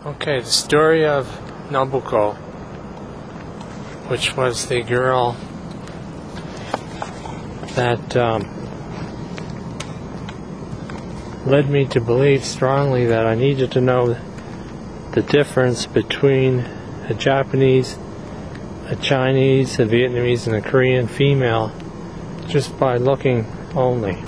Okay, the story of Nobuko, which was the girl that led me to believe strongly that I needed to know the difference between a Japanese, a Chinese, a Vietnamese, and a Korean female just by looking only.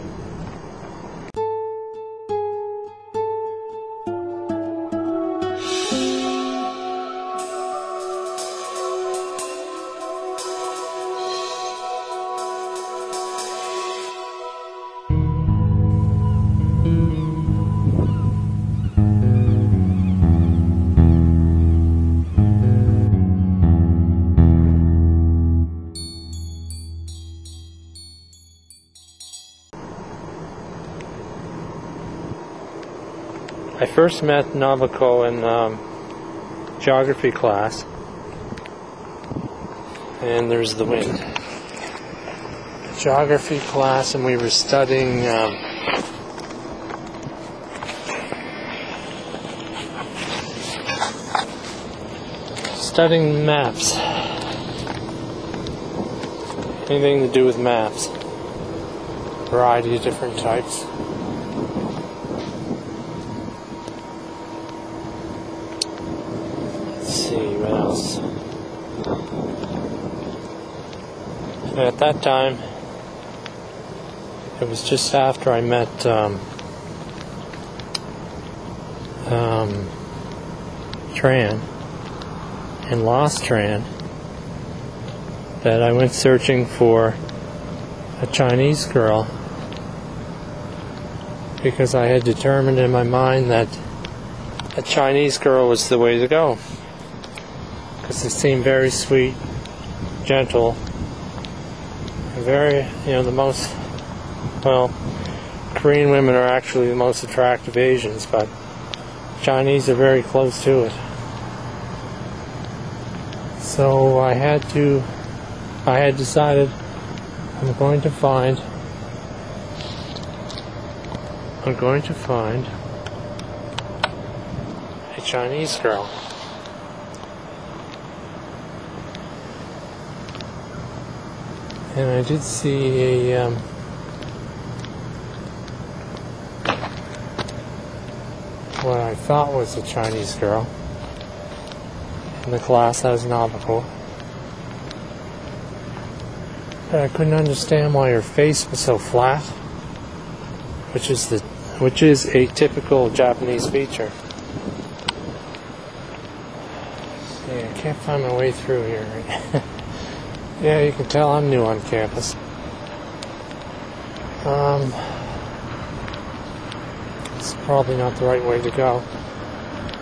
I first met Nobuko in geography class, and there's the wind. Geography class, and we were studying maps. Anything to do with maps. Variety of different types. What else? And at that time, it was just after I met Tran and lost Tran that I went searching for a Chinese girl, because I had determined in my mind that a Chinese girl was the way to go. Because they seem very sweet, gentle, and very, the most, Korean women are actually the most attractive Asians, but Chinese are very close to it. So I had decided I'm going to find a Chinese girl. And I did see what I thought was a Chinese girl in the class as Nobuko. But I couldn't understand why her face was so flat, which is a typical Japanese feature. Yeah, I can't find my way through here. Yeah, you can tell I'm new on campus. It's probably not the right way to go.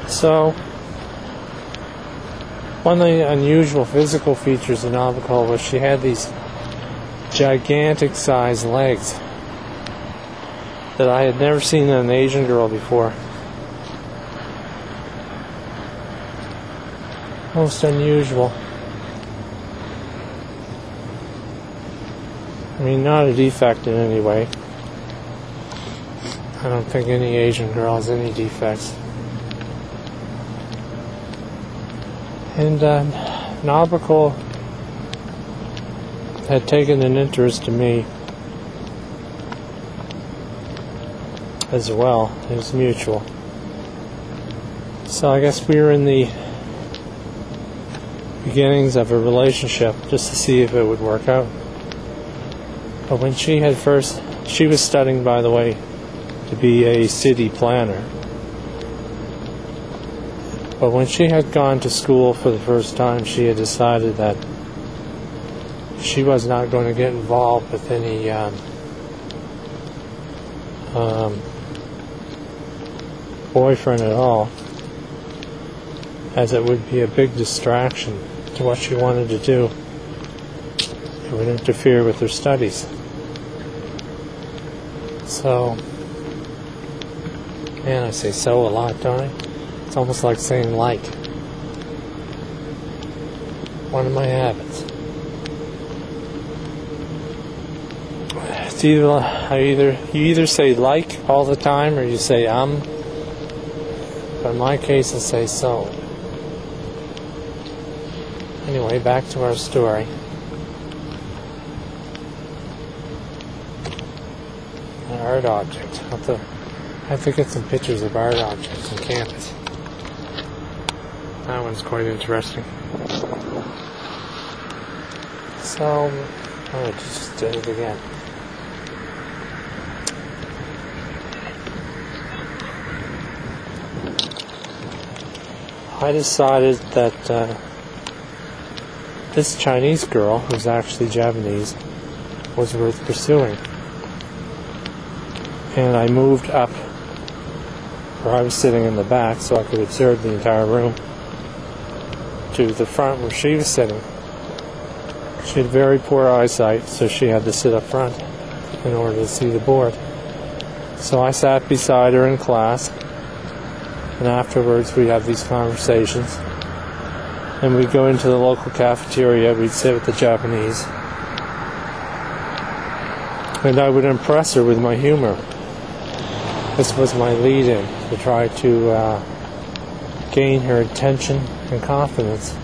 So, one of the unusual physical features of Nobuko was she had these gigantic sized legs that I had never seen in an Asian girl before. Most unusual. I mean, not a defect in any way. I don't think any Asian girl has any defects. And Nobuko had taken an interest in me as well. It was mutual. So I guess we were in the beginnings of a relationship just to see if it would work out. But when she was studying, by the way, to be a city planner. But when she had gone to school for the first time, she had decided that she was not going to get involved with any boyfriend at all, as it would be a big distraction to what she wanted to do. It would interfere with her studies. So, man, I say so a lot, don't I? It's almost like saying like. One of my habits. It's you either say like all the time, or you say but in my case I say sold. Anyway, back to our story. An art object. I have to get some pictures of art objects on campus. That one's quite interesting. So, I just did it again. I decided that this Chinese girl, who's actually Japanese, was worth pursuing. And I moved up where I was sitting in the back so I could observe the entire room to the front where she was sitting. She had very poor eyesight, so she had to sit up front in order to see the board. So I sat beside her in class, and afterwards we'd have these conversations. And we'd go into the local cafeteria, we'd sit with the Japanese. And I would impress her with my humor. This was my lead-in to try to gain her attention and confidence.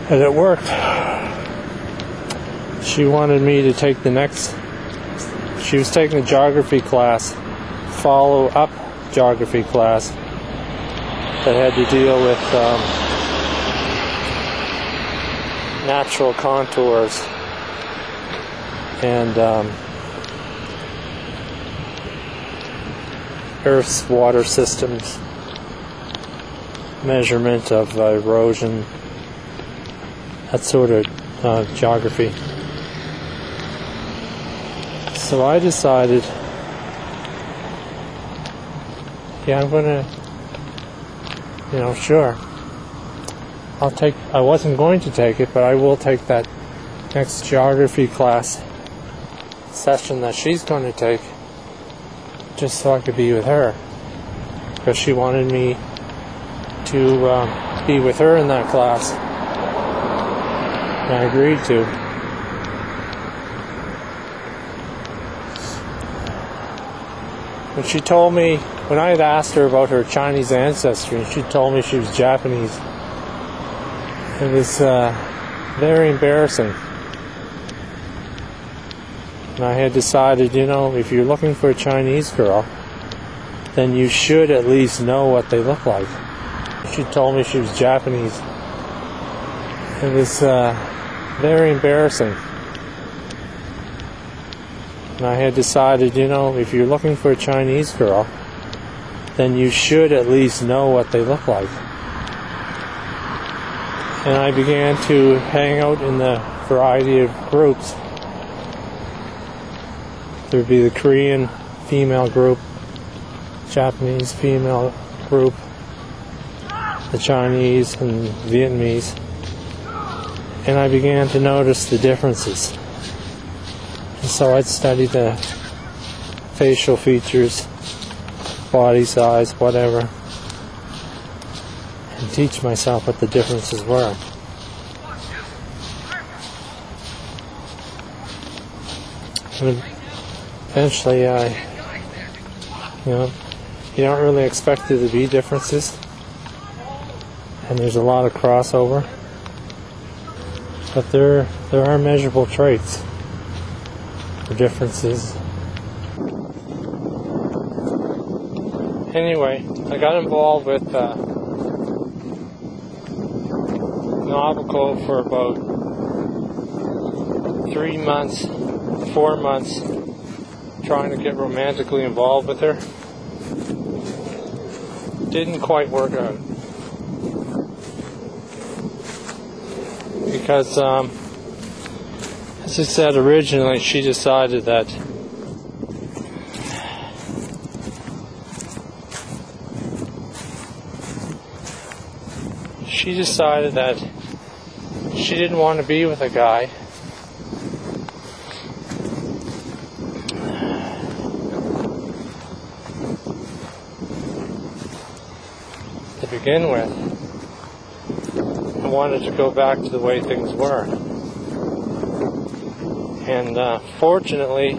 And it worked. She wanted me to take the next... She was taking a geography class, follow-up geography class, that had to deal with natural contours and Earth's water systems, measurement of erosion, that sort of geography. So I decided, yeah, I'm gonna, sure. I wasn't going to take it, but I will take that next geography class session that she's going to take, just so I could be with her. Because she wanted me to be with her in that class. And I agreed to. When she told me, when I had asked her about her Chinese ancestry, she told me she was Japanese. It was very embarrassing. And I had decided, if you're looking for a Chinese girl, then you should at least know what they look like. She told me she was Japanese. It was very embarrassing. And I had decided, if you're looking for a Chinese girl, then you should at least know what they look like. And I began to hang out in the variety of groups. There would be the Korean female group, Japanese female group, the Chinese and Vietnamese. And I began to notice the differences. And so I'd study the facial features, body size, whatever, and teach myself what the differences were. And eventually you don't really expect there to be differences, and there's a lot of crossover, but there are measurable traits or differences. Anyway, I got involved with Nobuko for about 3 months, 4 months, trying to get romantically involved with her. Didn't quite work out. Because, as I said originally, she decided that she didn't want to be with a guy to begin with. I wanted to go back to the way things were. And fortunately,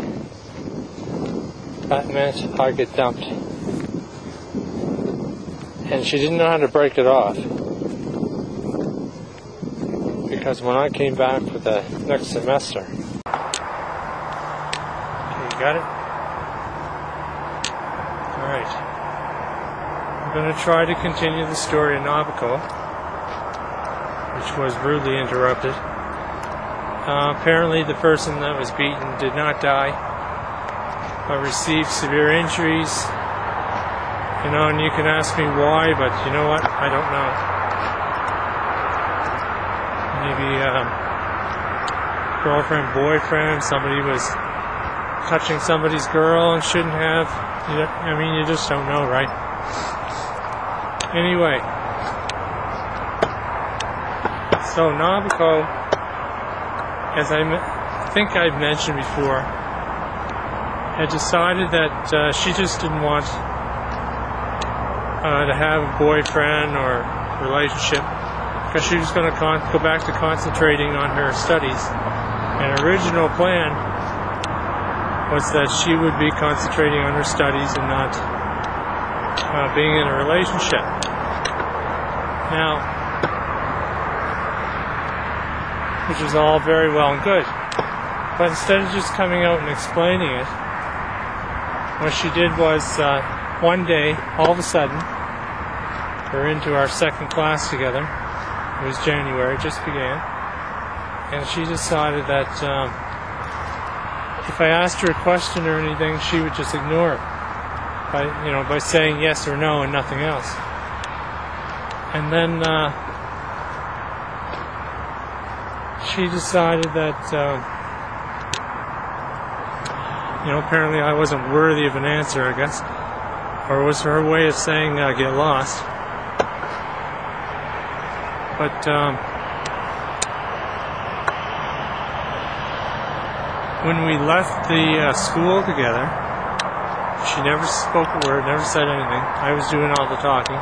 that meant I get dumped. and she didn't know how to break it off. Because when I came back for the next semester, okay, you got it? Alright. I'm going to try to continue the story of Nobuko, which was rudely interrupted. Apparently the person that was beaten did not die, but received severe injuries. You know, and you can ask me why, but you know what? I don't know. Maybe girlfriend, boyfriend, somebody was touching somebody's girl and shouldn't have. I mean, you just don't know, right? Anyway, so Nobuko, as I think I've mentioned before, had decided that she just didn't want to have a boyfriend or relationship, because she was going to go back to concentrating on her studies. And her original plan was that she would be concentrating on her studies and not being in a relationship. Now, which was all very well and good. But instead of just coming out and explaining it, what she did was, one day, all of a sudden, we're into our second class together. It was January, just began. And she decided that if I asked her a question or anything, she would just ignore it by saying yes or no and nothing else. And then she decided that apparently I wasn't worthy of an answer, I guess, or it was her way of saying get lost. But when we left the school together, she never spoke a word, never said anything. I was doing all the talking.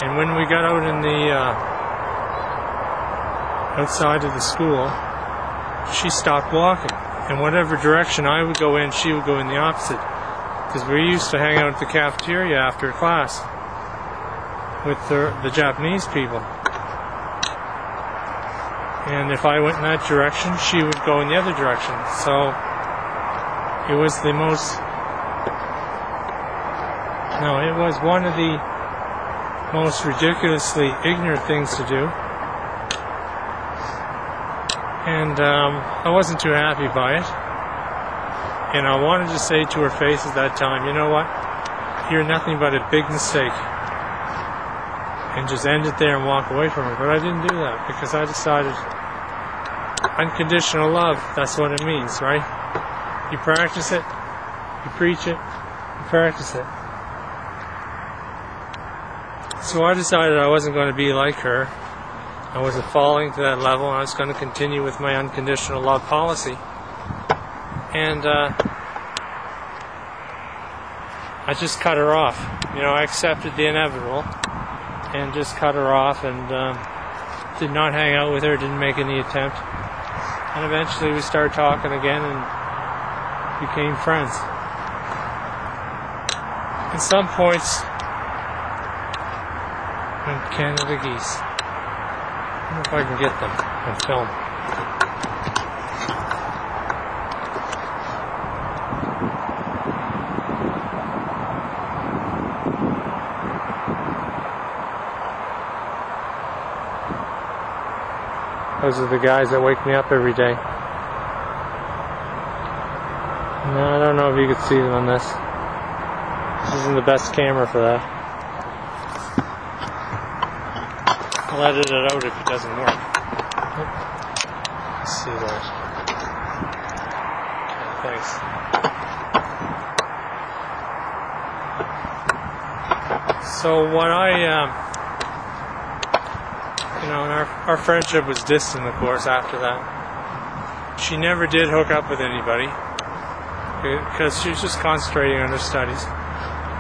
And when we got out in the outside of the school, she stopped walking. And whatever direction I would go in, she would go in the opposite. Because we used to hang out at the cafeteria after class with the Japanese people. And if I went in that direction, she would go in the other direction. So it was it was one of the most ridiculously ignorant things to do. And I wasn't too happy by it. And I wanted to say to her face at that time, you know what? You're nothing but a big mistake. And just end it there and walk away from her. But I didn't do that because I decided unconditional love, that's what it means, right? You practice it, you preach it, you practice it. So I decided I wasn't going to be like her. I wasn't falling to that level. I was going to continue with my unconditional love policy. And I just cut her off. I accepted the inevitable and just cut her off and did not hang out with her, didn't make any attempt. And eventually we started talking again and became friends. At some points, in Canada geese. I wonder if I can get them on film. Those are the guys that wake me up every day. No, I don't know if you could see them on this. This isn't the best camera for that. I'll edit it out if it doesn't work. Let's see that. Okay, thanks. So what our friendship was distant, of course, after that. She never did hook up with anybody because she was just concentrating on her studies,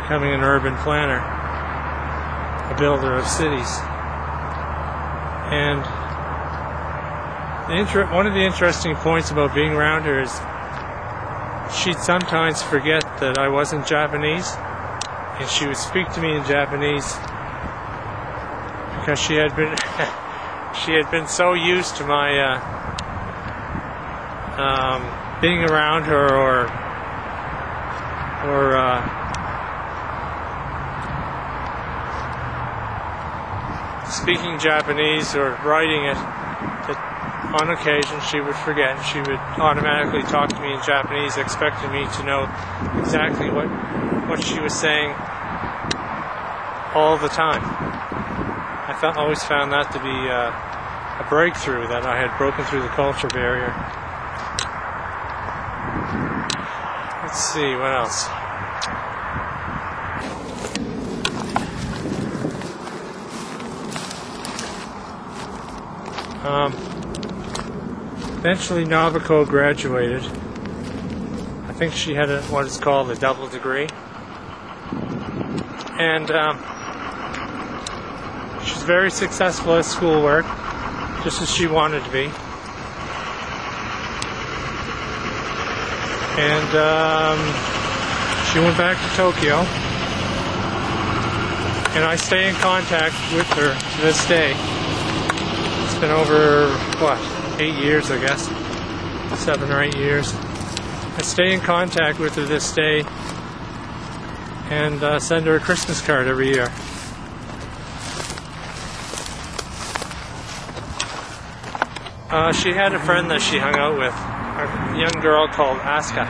becoming an urban planner, a builder of cities. And one of the interesting points about being around her is she'd sometimes forget that I wasn't Japanese, and she would speak to me in Japanese because she had been she had been so used to my being around her or speaking Japanese or writing it, that on occasion she would forget and she would automatically talk to me in Japanese, expecting me to know exactly what she was saying all the time. I always found that to be a breakthrough, that I had broken through the culture barrier. Let's see, what else? Eventually Nobuko graduated. I think she had what is called a double degree. And she's very successful at schoolwork, just as she wanted to be. And she went back to Tokyo. And I stay in contact with her to this day. It's been over, 8 years, I guess. 7 or 8 years. I stay in contact with her this day and send her a Christmas card every year. She had a friend that she hung out with, a young girl called Asuka.